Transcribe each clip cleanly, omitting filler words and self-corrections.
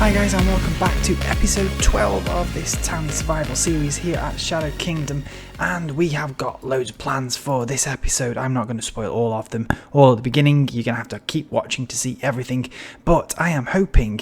Hi guys, and welcome back to episode 12 of this Towny survival series here at Shadow Kingdom, and we have got loads of plans for this episode. I'm not going to spoil all of them all at the beginning. You're going to have to keep watching to see everything, but I am hoping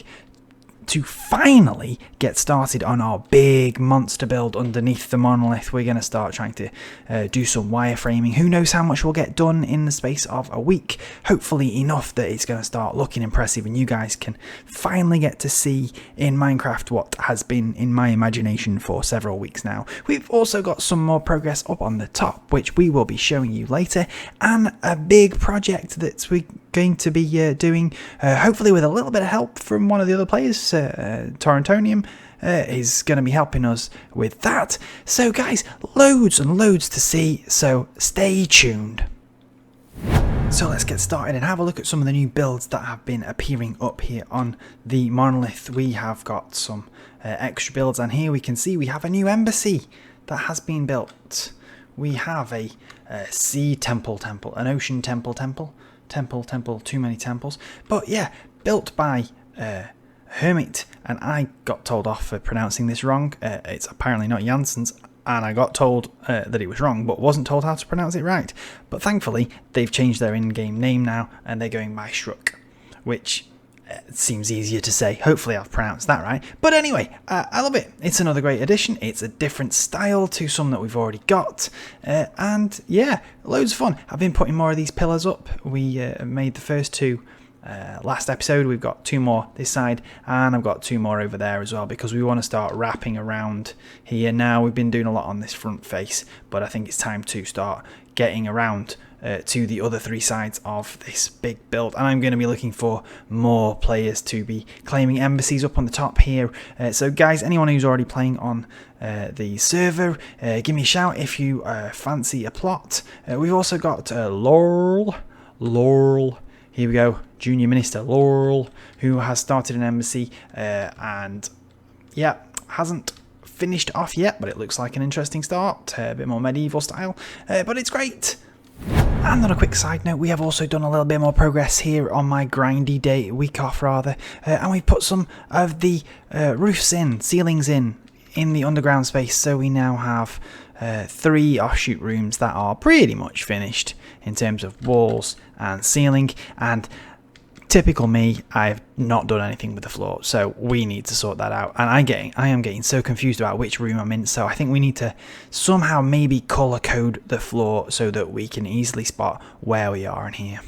to finally get started on our big monster build underneath the monolith. We're going to start trying to do some wireframing. Who knows how much we'll get done in the space of a week. Hopefully enough that it's going to start looking impressive and you guys can finally get to see in Minecraft what has been in my imagination for several weeks now. We've also got some more progress up on the top, which we will be showing you later, and a big project that we're going to be doing, hopefully with a little bit of help from one of the other players. Towny is going to be helping us with that. So guys, loads and loads to see, so stay tuned. So let's get started and have a look at some of the new builds that have been appearing up here on the monolith. We have got some extra builds, and here we can see we have a new embassy that has been built. We have a sea temple, an ocean temple, too many temples. But yeah, built by Hermit, and I got told off for pronouncing this wrong. It's apparently not Janssens, and I got told that it was wrong, but wasn't told how to pronounce it right. But thankfully, they've changed their in-game name now, and they're going by Shruk, which seems easier to say. Hopefully I've pronounced that right. But anyway, I love it. It's another great addition. It's a different style to some that we've already got. And yeah, loads of fun. I've been putting more of these pillars up. We made the first two last episode. We've got two more this side, and I've got two more over there as well, because we want to start wrapping around here now. We've been doing a lot on this front face, but I think it's time to start getting around to the other three sides of this big build, and I'm going to be looking for more players to be claiming embassies up on the top here. So guys, anyone who's already playing on the server, give me a shout if you fancy a plot. We've also got Laurel, here we go, Junior Minister Laurel, who has started an embassy, and yeah, hasn't finished off yet, but it looks like an interesting start, a bit more medieval style, but it's great. And on a quick side note, we have also done a little bit more progress here on my grindy day, week off rather, and we've put some of the ceilings in the underground space, so we now have 3 offshoot rooms that are pretty much finished in terms of walls and ceiling. And typical me, I've not done anything with the floor, so we need to sort that out. And I am getting so confused about which room I'm in, so I think we need to somehow maybe color code the floor so that we can easily spot where we are in here.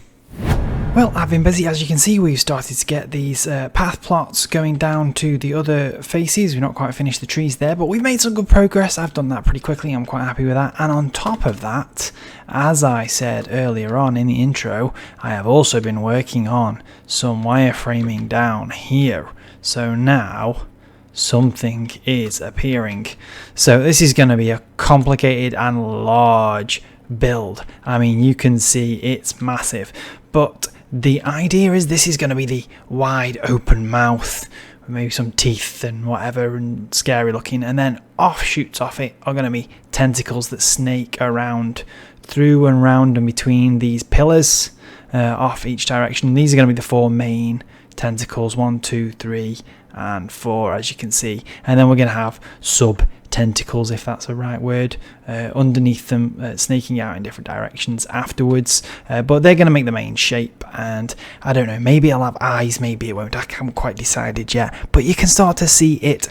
Well, I've been busy. As you can see, we've started to get these path plots going down to the other faces. We've not quite finished the trees there, but we've made some good progress. I've done that pretty quickly. I'm quite happy with that. And on top of that, as I said earlier on in the intro, I have also been working on some wireframing down here. So now something is appearing. So this is going to be a complicated and large build. I mean, you can see it's massive, but the idea is this is going to be the wide open mouth, maybe some teeth and whatever, and scary looking, and then offshoots off it are going to be tentacles that snake around through and round and between these pillars off each direction. These are going to be the 4 main tentacles, 1, 2, 3 and 4, as you can see, and then we're going to have sub tentacles, if that's the right word, underneath them, snaking out in different directions afterwards, but they're going to make the main shape. And I don't know, maybe I'll have eyes, maybe it won't. I haven't quite decided yet, but you can start to see it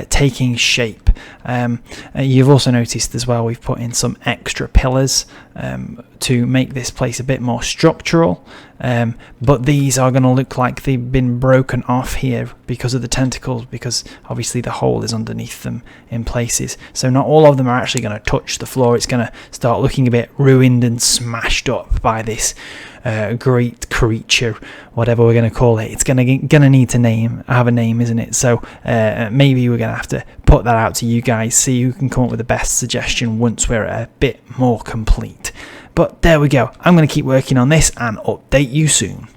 taking shape. You've also noticed as well, we've put in some extra pillars to make this place a bit more structural, but these are going to look like they've been broken off here because of the tentacles, because obviously the hole is underneath them in places, so not all of them are actually going to touch the floor. It's going to start looking a bit ruined and smashed up by this great creature, whatever we're going to call it. It's going to need to have a name, isn't it? So maybe we're going to have to put that out to you guys, see who can come up with the best suggestion once we're a bit more complete. But there we go. I'm going to keep working on this and update you soon.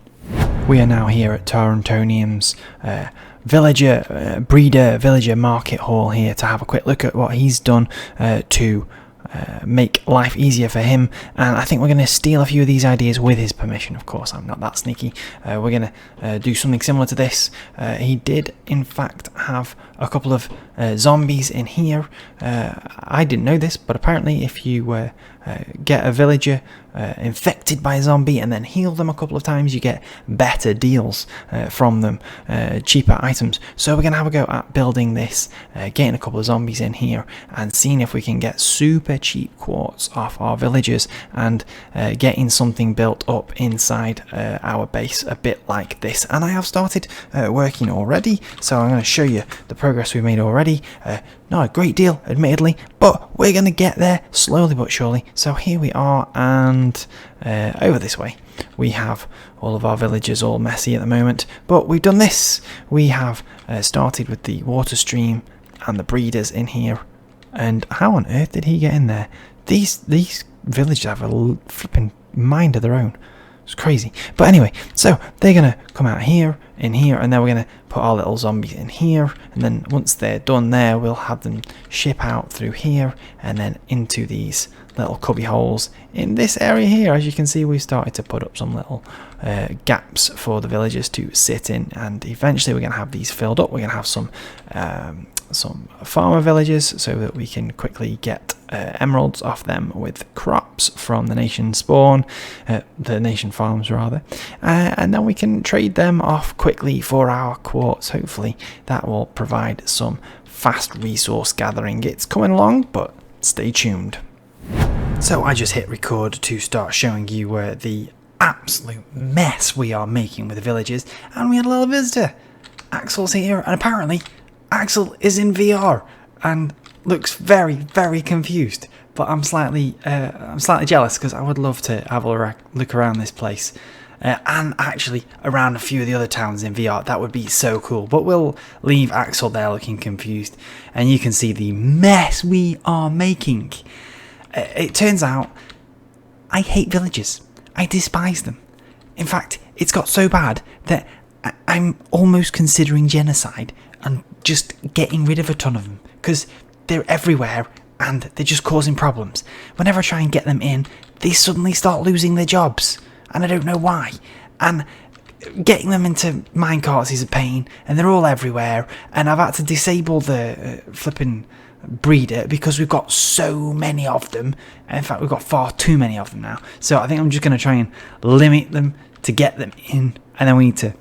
We are now here at Towny's villager market hall here to have a quick look at what he's done to make life easier for him, and I think we're going to steal a few of these ideas with his permission. Of course, I'm not that sneaky. We're going to do something similar to this. He did in fact have a couple of zombies in here. I didn't know this, but apparently if you get a villager infected by a zombie and then heal them a couple of times, you get better deals from them, cheaper items. So we're going to have a go at building this, getting a couple of zombies in here and seeing if we can get super cheap quartz off our villagers and getting something built up inside our base a bit like this. And I have started working already, so I'm going to show you the progress we've made already. Not a great deal, admittedly, but we're going to get there slowly but surely. So here we are, and over this way we have all of our villagers all messy at the moment, but we've done this. We have started with the water stream and the breeders in here, and how on earth did he get in there? These villagers have a flipping mind of their own. It's crazy. But anyway, so they're going to come out here, in here, and then we're going to put our little zombies in here, and then once they're done there, we'll have them ship out through here and then into these little cubby holes in this area here. As you can see, we started to put up some little gaps for the villagers to sit in, and eventually we're going to have these filled up. We're going to have some farmer villages so that we can quickly get emeralds off them with crops from the nation spawn, the nation farms rather, and then we can trade them off quickly for our quartz. Hopefully that will provide some fast resource gathering. It's coming along, but stay tuned. So I just hit record to start showing you the absolute mess we are making with the villages, and we had a little visitor. Axel's here, and apparently Axel is in VR and looks very, very confused. But I'm slightly jealous because I would love to have a look around this place, and actually around a few of the other towns in VR. That would be so cool. But we'll leave Axel there looking confused, and you can see the mess we are making. It turns out I hate villages. I despise them. In fact, it's got so bad that I'm almost considering genocide and just getting rid of a ton of them, because they're everywhere and they're just causing problems. Whenever I try and get them in, they suddenly start losing their jobs, and I don't know why. And getting them into minecarts is a pain, and they're all everywhere, and I've had to disable the flipping breeder because we've got so many of them. In fact, we've got far too many of them now. So I think I'm just going to try and limit them to get them in, and then we need to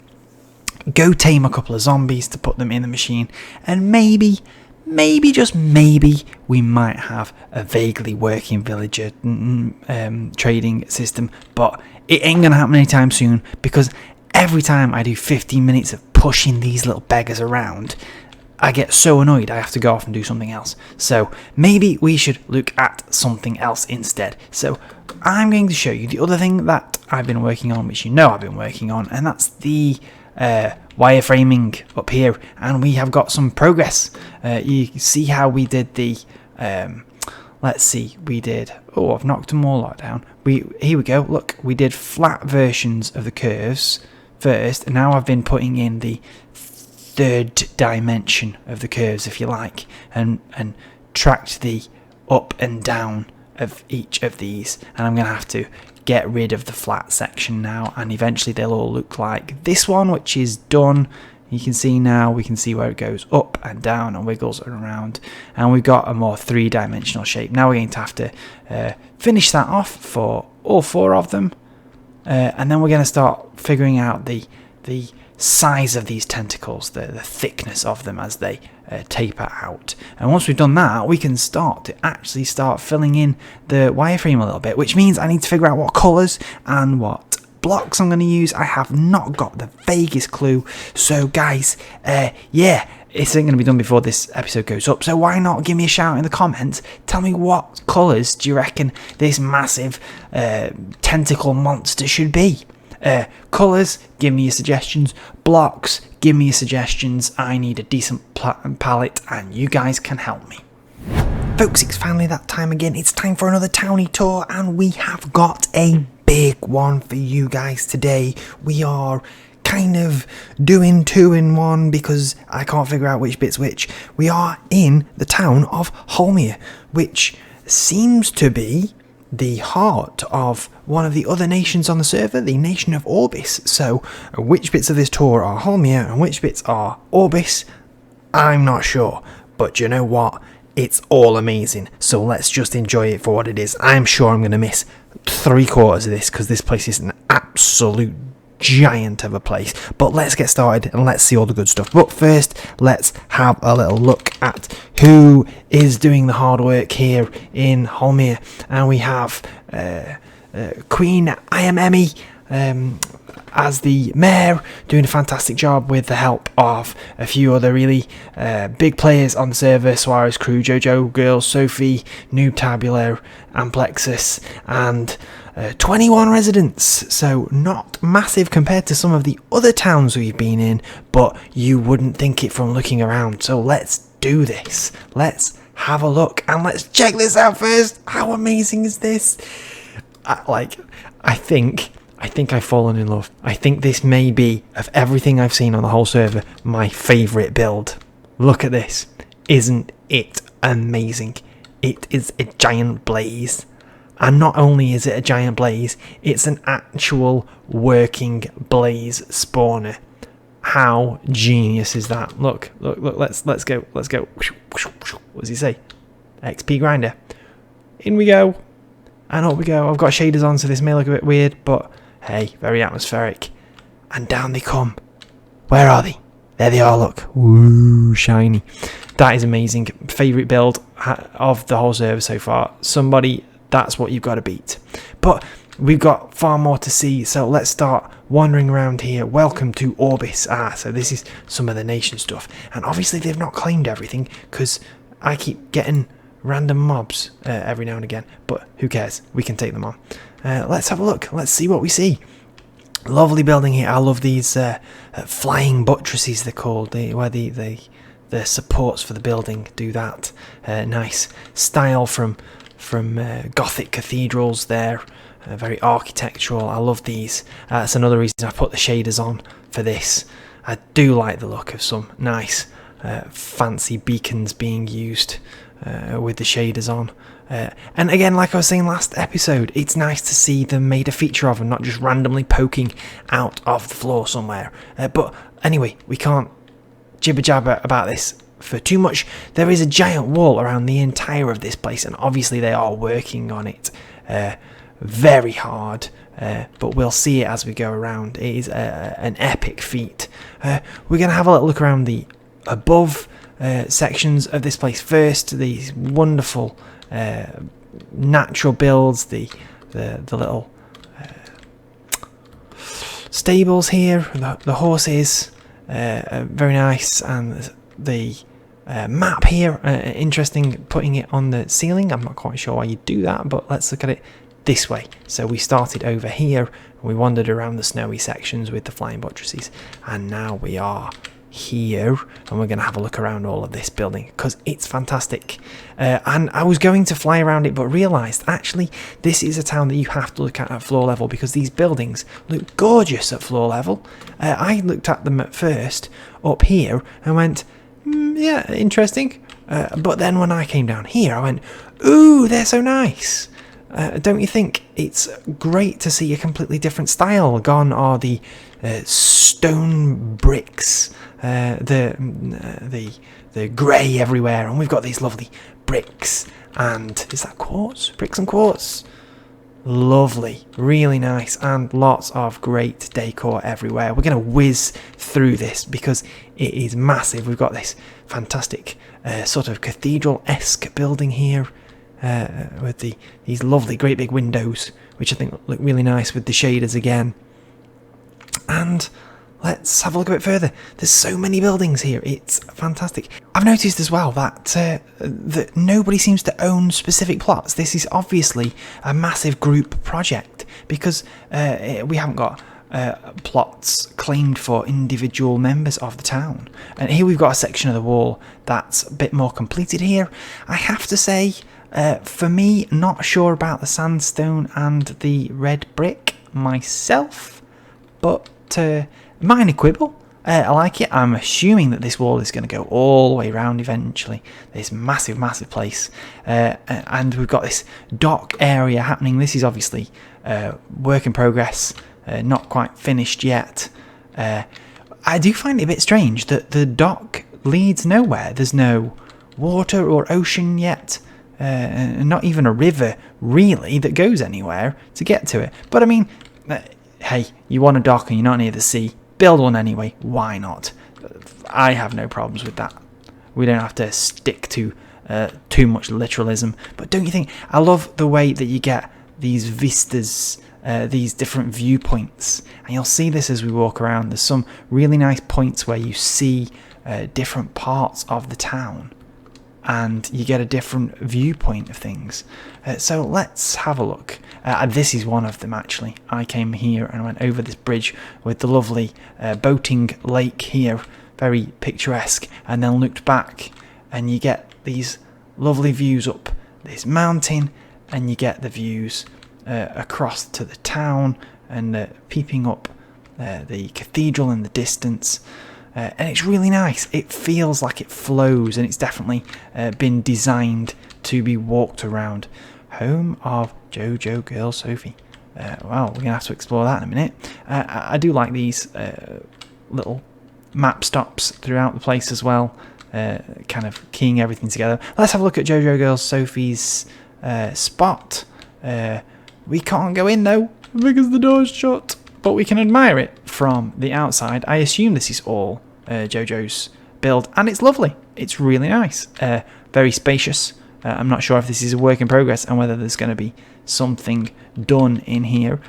go tame a couple of zombies to put them in the machine, and maybe, just maybe, we might have a vaguely working villager trading system, but it ain't going to happen anytime soon, because every time I do 15 minutes of pushing these little beggars around, I get so annoyed I have to go off and do something else. So maybe we should look at something else instead. So I'm going to show you the other thing that I've been working on, which you know I've been working on, and that's the wireframing up here, and we have got some progress. You see how we did the let's see, we did, oh, I've knocked them all down. Here we go, look, we did flat versions of the curves first, and now I've been putting in the third dimension of the curves, if you like, and tracked the up and down of each of these, and I'm going to have to get rid of the flat section now, and eventually they'll all look like this one, which is done. You can see now, we can see where it goes up and down and wiggles around, and we've got a more three-dimensional shape. Now we're going to have to finish that off for all four of them, and then we're going to start figuring out the size of these tentacles, the thickness of them as they taper out. And once we've done that, we can start filling in the wireframe a little bit, which means I need to figure out what colours and what blocks I'm going to use. I have not got the vaguest clue. So guys, yeah, it's going to be done before this episode goes up, so why not give me a shout in the comments? Tell me what colours do you reckon this massive tentacle monster should be? Colours, give me your suggestions. Blocks, give me your suggestions. I need a decent palette, and you guys can help me. Folks, it's finally that time again. It's time for another Towny tour, and we have got a big one for you guys today. We are kind of doing 2 in 1 because I can't figure out which bit's which. We are in the town of Homia, which seems to be the heart of one of the other nations on the server, the nation of Orbis. So which bits of this tour are Homia and which bits are Orbis, I'm not sure. But you know what? It's all amazing. So let's just enjoy it for what it is. I'm sure I'm going to miss 3/4 of this because this place is an absolute giant of a place. But let's get started and let's see all the good stuff. But first, let's have a little look at who is doing the hard work here in Homia. And we have Queen I Am Emmy as the mayor, doing a fantastic job with the help of a few other really big players on the server: Suarez Crew, Jojo Girls, Sophie, Noob Tabular, Amplexus, and 21 residents. So not massive compared to some of the other towns we've been in, but you wouldn't think it from looking around. So let's do this. Let's have a look and let's check this out first. How amazing is this? I think I've fallen in love. I think this may be, of everything I've seen on the whole server, my favourite build. Look at this. Isn't it amazing? It is a giant blaze. And not only is it a giant blaze, it's an actual working blaze spawner. How genius is that? Look, let's go. What does he say? XP grinder. In we go. And up we go. I've got shaders on, so this may look a bit weird, but hey, very atmospheric. And down they come. Where are they? There they are, look. Woo, shiny. That is amazing. Favourite build of the whole server so far. Somebody, that's what you've got to beat. But we've got far more to see, so let's start wandering around here. Welcome to Orbis. So this is some of the nation stuff. And obviously they've not claimed everything, because I keep getting random mobs every now and again. But who cares? We can take them on. Let's have a look. Let's see what we see. Lovely building here. I love these flying buttresses, they're called, where the supports for the building do that. Nice style from Gothic cathedrals there. Very architectural. I love these. That's another reason I put the shaders on for this. I do like the look of some nice fancy beacons being used with the shaders on. And again, like I was saying last episode, it's nice to see them made a feature of and not just randomly poking out of the floor somewhere. But anyway, we can't jibber jabber about this for too much. There is a giant wall around the entire of this place, and obviously they are working on it very hard. But we'll see it as we go around. It is an epic feat. We're going to have a little look around the above sections of this place first. These wonderful natural builds, the little stables here, the horses, very nice, and the map here, interesting putting it on the ceiling. I'm not quite sure why you do that, but let's look at it this way. So we started over here, and we wandered around the snowy sections with the flying buttresses, and now we are here, and we're going to have a look around all of this building because it's fantastic. And I was going to fly around it, but realised actually this is a town that you have to look at floor level, because these buildings look gorgeous at floor level. I looked at them at first up here and went, yeah, interesting. But then when I came down here, I went, ooh, they're so nice. Don't you think it's great to see a completely different style? Gone are the stone bricks, the grey everywhere, and we've got these lovely bricks. And is that quartz? Bricks and quartz. Lovely, really nice, and lots of great decor everywhere. We're going to whiz through this because it is massive. We've got this fantastic sort of cathedral-esque building here. With these lovely great big windows, which I think look really nice with the shaders again. And let's have a look a bit further. There's so many buildings here, it's fantastic. I've noticed as well that that nobody seems to own specific plots. This is obviously a massive group project, because we haven't got plots claimed for individual members of the town. And here we've got a section of the wall that's a bit more completed here. I have to say, for me, not sure about the sandstone and the red brick myself, but minor quibble. I like it. I'm assuming that this wall is going to go all the way around eventually. This massive, massive place. And we've got this dock area happening. This is obviously work in progress, not quite finished yet. I do find it a bit strange that the dock leads nowhere. There's no water or ocean yet. Not even a river, really, that goes anywhere to get to it. But I mean, hey, you want a dock and you're not near the sea. Build one anyway, why not? I have no problems with that. We don't have to stick to too much literalism. But don't you think, I love the way that you get these vistas, these different viewpoints. And you'll see this as we walk around. There's some really nice points where you see different parts of the town. And you get a different viewpoint of things. So let's have a look. This is one of them, actually. I came here and went over this bridge with the lovely boating lake here, very picturesque, and then looked back, and you get these lovely views up this mountain, and you get the views across to the town, and peeping up the cathedral in the distance. And it's really nice. It feels like it flows, and it's definitely been designed to be walked around. Home of JoJo Girl Sophie. Well, we're going to have to explore that in a minute. I do like these little map stops throughout the place as well, kind of keying everything together. Let's have a look at JoJo Girl Sophie's spot. We can't go in though, because the door's shut. But we can admire it from the outside. I assume this is all JoJo's build, and it's lovely. It's really nice. Very spacious. I'm not sure if this is a work in progress and whether there's going to be something done in here.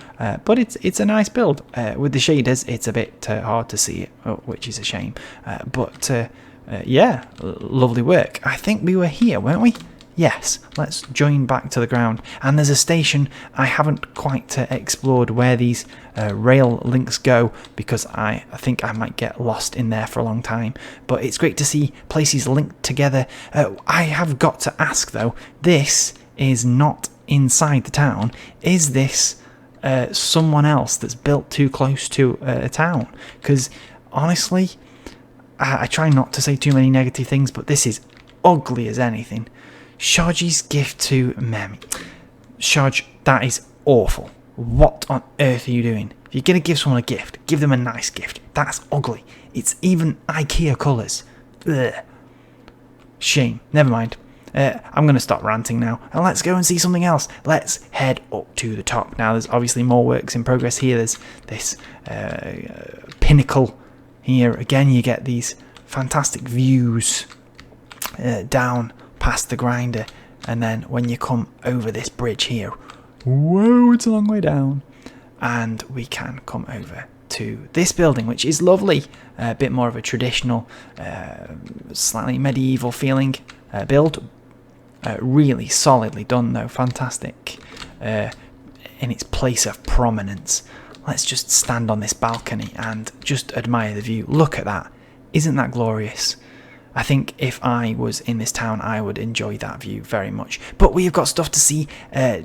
But it's a nice build. With the shaders, it's a bit hard to see it, which is a shame. But yeah, lovely work. I think we were here, weren't we? Yes, let's join back to the ground. And there's a station. I haven't quite explored where these rail links go, because I think I might get lost in there for a long time. But it's great to see places linked together. I have got to ask though, this is not inside the town. Is this someone else that's built too close to a town? Because honestly, I try not to say too many negative things, but this is ugly as anything. Shoji's gift to Memi. Shoj, that is awful. What on earth are you doing? If you're going to give someone a gift, give them a nice gift. That's ugly. It's even IKEA colours. Ugh. Shame. Never mind. I'm going to stop ranting now, and let's go and see something else. Let's head up to the top. Now, there's obviously more works in progress here. There's this pinnacle here. Again, you get these fantastic views down past the grinder, and then when you come over this bridge here, whoa, it's a long way down, and we can come over to this building, which is lovely. A bit more of a traditional, slightly medieval feeling build. Really solidly done though, fantastic in its place of prominence. Let's just stand on this balcony and just admire the view. Look at that. Isn't that glorious? I think if I was in this town, I would enjoy that view very much. But we've got stuff to see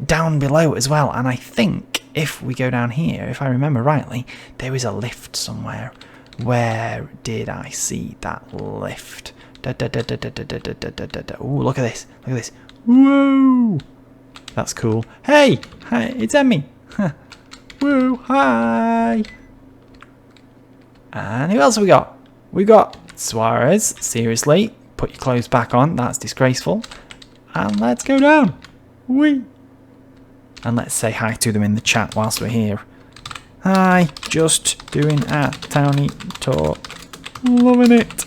down below as well. And I think if we go down here, if I remember rightly, there is a lift somewhere. Where did I see that lift? Ooh, look at this. Look at this. Whoa! That's cool. Hey! Hi, it's Emmy. Woo! Hi! And who else have we got? We got Suarez. Seriously, put your clothes back on. That's disgraceful. And let's go down. Whee! And let's say hi to them in the chat whilst we're here. Hi, just doing a Towny tour. Loving it.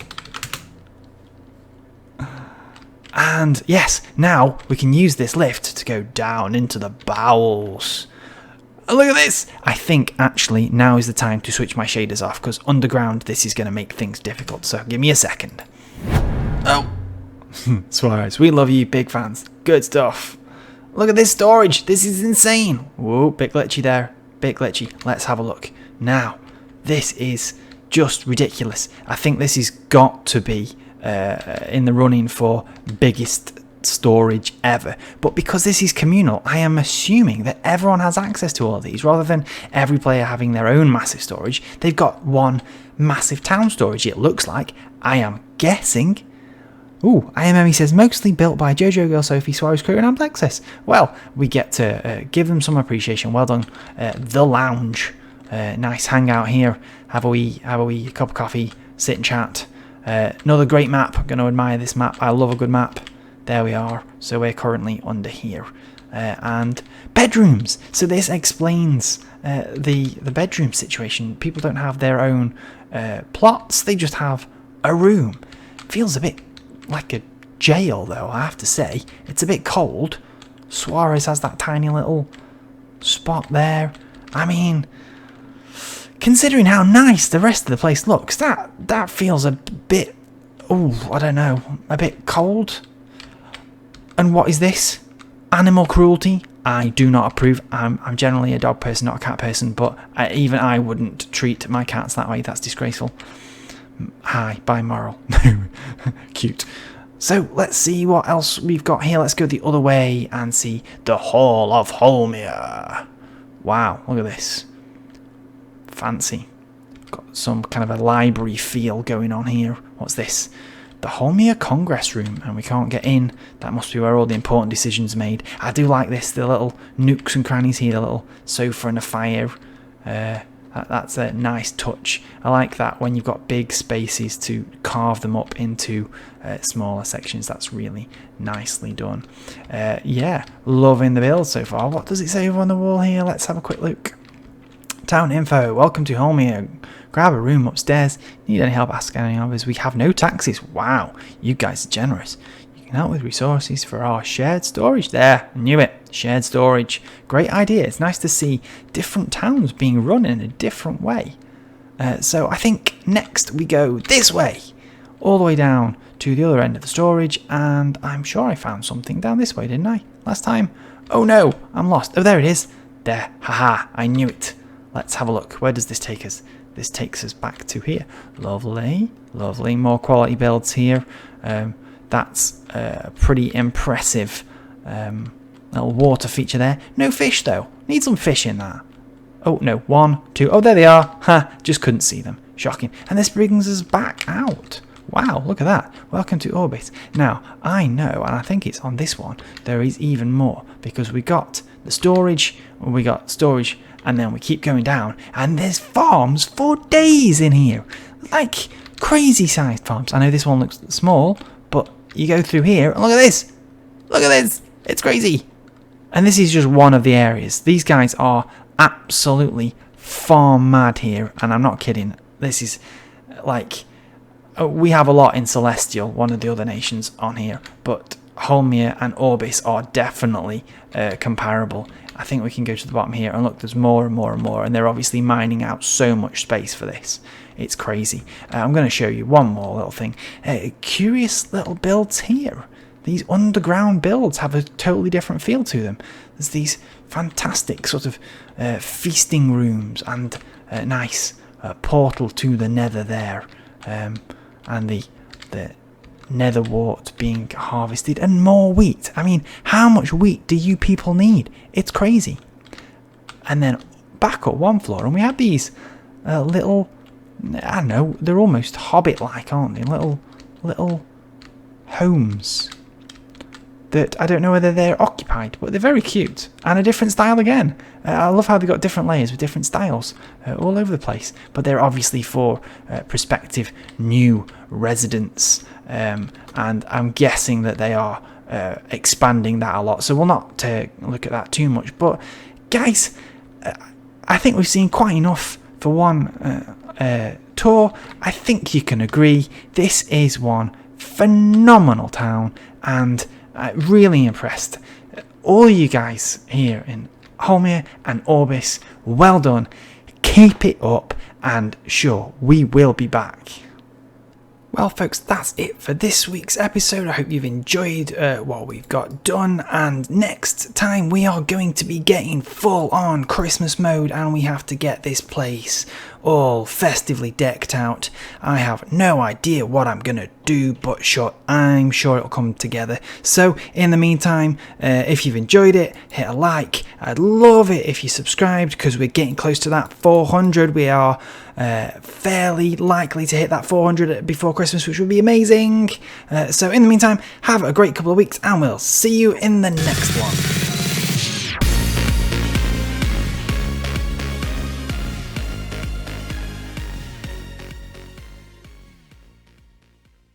And yes, now we can use this lift to go down into the bowels. And look at this! I think actually now is the time to switch my shaders off, because underground this is going to make things difficult, so give me a second. Oh! Suarez, we love you, big fans. Good stuff. Look at this storage, this is insane. Whoa, bit glitchy there, bit glitchy. Let's have a look. Now, this is just ridiculous. I think this has got to be in the running for biggest storage ever. But because this is communal, I am assuming that everyone has access to all of these. Rather than every player having their own massive storage, they've got one massive town storage, it looks like. I am guessing. Ooh, IMME says, mostly built by Jojo Girl, Sophie, Suarez Crew and Amplexis. Well, we get to give them some appreciation. Well done. The Lounge. Nice hangout here. Have a wee cup of coffee, sit and chat. Another great map. I'm going to admire this map. I love a good map. There we are. So we're currently under here. And bedrooms. So this explains the bedroom situation. People don't have their own plots. They just have a room. Feels a bit like a jail, though, I have to say. It's a bit cold. Suarez has that tiny little spot there. I mean, considering how nice the rest of the place looks, that feels a bit, I don't know, a bit cold. And what is this? Animal cruelty? I do not approve. I'm generally a dog person, not a cat person, but even I wouldn't treat my cats that way. That's disgraceful. Hi, bye moral. Cute. So let's see what else we've got here. Let's go the other way and see the Hall of Homia. Wow, look at this. Fancy. Got some kind of a library feel going on here. What's this? The Homia Congress Room, and we can't get in. That must be where all the important decisions are made. I do like this, the little nooks and crannies here, the little sofa and a fire. That's a nice touch. I like that when you've got big spaces to carve them up into smaller sections. That's really nicely done. Yeah, loving the build so far. What does it say over on the wall here? Let's have a quick look. Town info. Welcome to Homia. Grab a room upstairs. Need any help? Ask any of us. We have no taxes. Wow, you guys are generous. You can help with resources for our shared storage. There, I knew it. Shared storage. Great idea. It's nice to see different towns being run in a different way. So I think next we go this way. All the way down to the other end of the storage. And I'm sure I found something down this way, didn't I? Last time? Oh no, I'm lost. Oh, there it is. There. Haha, I knew it. Let's have a look. Where does this take us? This takes us back to here. Lovely. Lovely. More quality builds here. That's a pretty impressive little water feature there. No fish, though. Need some fish in that. Oh, no. 1, 2. Oh, there they are. Ha! Just couldn't see them. Shocking. And this brings us back out. Wow, look at that. Welcome to Orbis. Now, I know, and I think it's on this one, there is even more. Because we got the storage, and then we keep going down, and there's farms for days in here. Like, crazy-sized farms. I know this one looks small, but you go through here, and look at this. Look at this. It's crazy. And this is just one of the areas. These guys are absolutely farm mad here, and I'm not kidding. This is, like, we have a lot in Celestial, one of the other nations on here, but Homia and Orbis are definitely comparable. I think we can go to the bottom here and look, there's more and more and more, and they're obviously mining out so much space for this. It's crazy. I'm going to show you one more little thing. Curious little builds here. These underground builds have a totally different feel to them. There's these fantastic sort of feasting rooms and nice portal to the nether there. And the nether wart being harvested, and more wheat. I mean, how much wheat do you people need? It's crazy. And then back up one floor, and we have these little, I don't know, they're almost hobbit-like, aren't they? Little homes that I don't know whether they're occupied, but they're very cute, and a different style again. I love how they've got different layers with different styles all over the place, but they're obviously for prospective new residents, and I'm guessing that they are expanding that a lot, so we'll not look at that too much. But guys, I think we've seen quite enough for one tour. I think you can agree this is one phenomenal town, and really impressed. All you guys here in Homia and Orbis, well done. Keep it up, and sure, we will be back. Well, folks, that's it for this week's episode. I hope you've enjoyed what we've got done, and next time we are going to be getting full on Christmas mode, and we have to get this place all festively decked out. I have no idea what I'm gonna do, but I'm sure it'll come together. So in the meantime, if you've enjoyed it, hit a like. I'd love it if you subscribed, because we're getting close to that 400. We are fairly likely to hit that 400 before Christmas, which would be amazing. So in the meantime, have a great couple of weeks, and we'll see you in the next one.